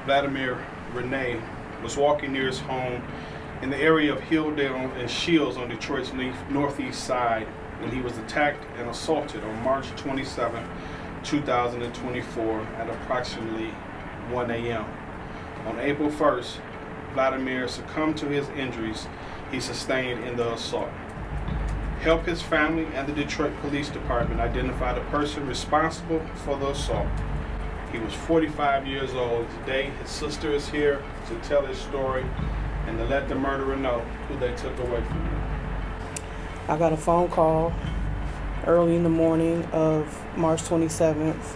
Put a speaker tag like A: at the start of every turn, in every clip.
A: Vladimir Rene, was walking near his home in the area of Hildale and Shields on Detroit's northeast side when he was attacked and assaulted on March 27, 2024 at approximately 1 a.m. On April 1st, Vladimir succumbed to his injuries he sustained in the assault. Help his family and the Detroit Police Department identify the person responsible for the assault. He was 45 years old. Today, his sister is here to tell his story and to let the murderer know who they took away from him.
B: I got a phone call early in the morning of March 27th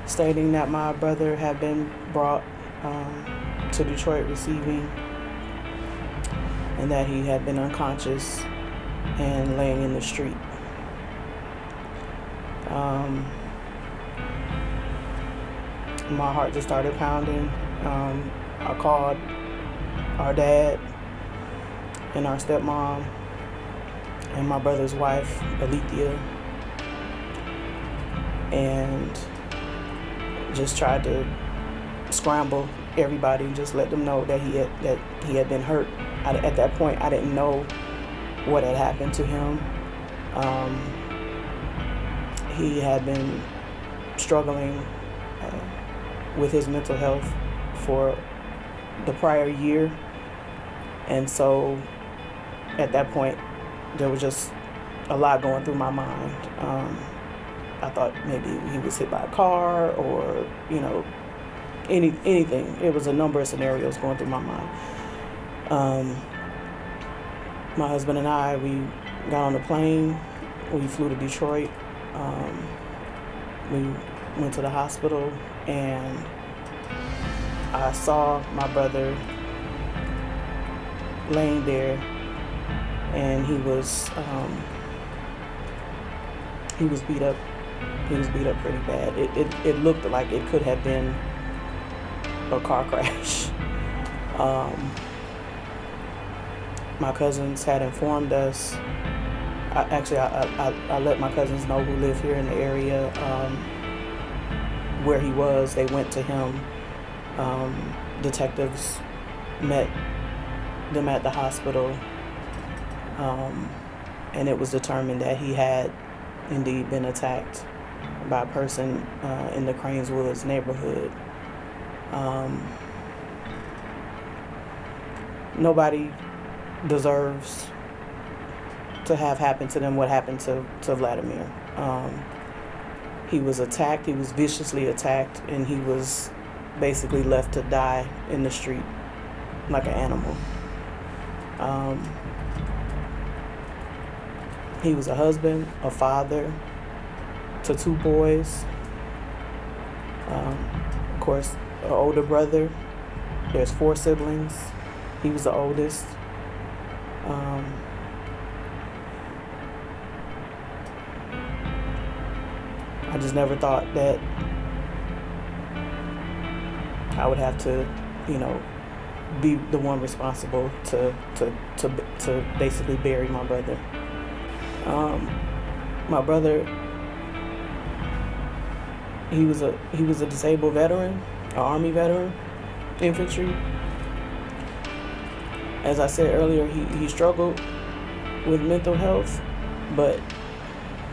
B: stating that my brother had been brought to Detroit receiving and that he had been unconscious and laying in the street. My heart just started pounding. I called our dad and our stepmom and my brother's wife, Alethea, and just tried to scramble everybody and just let them know that he had been hurt. At that point, I didn't know what had happened to him. He had been struggling with his mental health for the prior year, and so at that point there was just a lot going through my mind. I thought maybe he was hit by a car or anything. It was a number of scenarios going through my mind. My husband and I, we got on the plane, we flew to Detroit, we went to the hospital, and I saw my brother laying there, and he was beat up. He was beat up pretty bad. It looked like it could have been a car crash. My cousins had informed us. I let my cousins know who live here in the area where he was. They went to him. Detectives met them at the hospital, and it was determined that he had indeed been attacked by a person in the Cranes Woods neighborhood. Nobody deserves to have happened to them what happened to Vladimir. He was attacked, he was viciously attacked, and he was basically left to die in the street like an animal. He was a husband, a father to 2 boys. Of course, an older brother. There's 4 siblings. He was the oldest. I just never thought that I would have to, be the one responsible to basically bury my brother. My brother, he was a disabled veteran, an Army veteran, infantry. As I said earlier, he struggled with mental health, but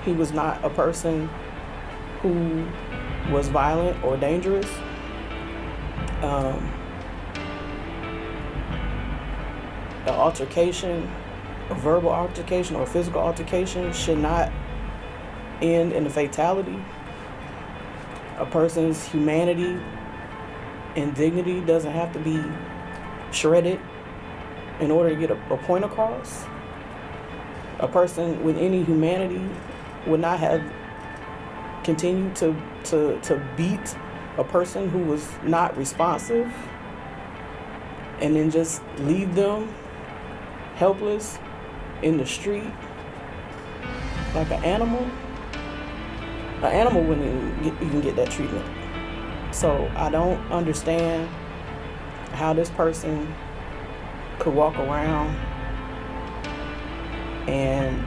B: he was not a person who was violent or dangerous. An altercation, a verbal altercation or a physical altercation should not end in a fatality. A person's humanity and dignity doesn't have to be shredded in order to get a point across. A person with any humanity would not have continued to beat a person who was not responsive and then just leave them helpless in the street like an animal. An animal wouldn't even get that treatment. So I don't understand how this person could walk around and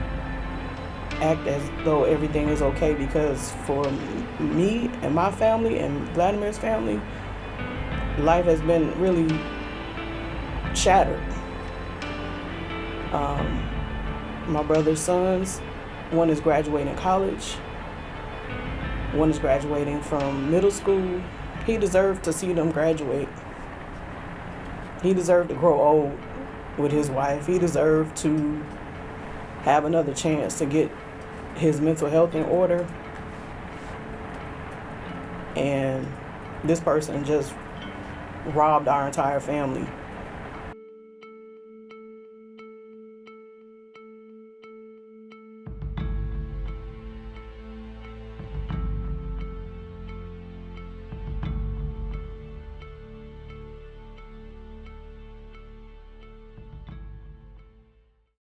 B: act as though everything is okay, because for me and my family and Vladimir's family, life has been really shattered. My brother's sons, one is graduating college, one is graduating from middle school. He deserved to see them graduate. He deserved to grow old with his wife. He deserved to have another chance to get his mental health in order. And this person just robbed our entire family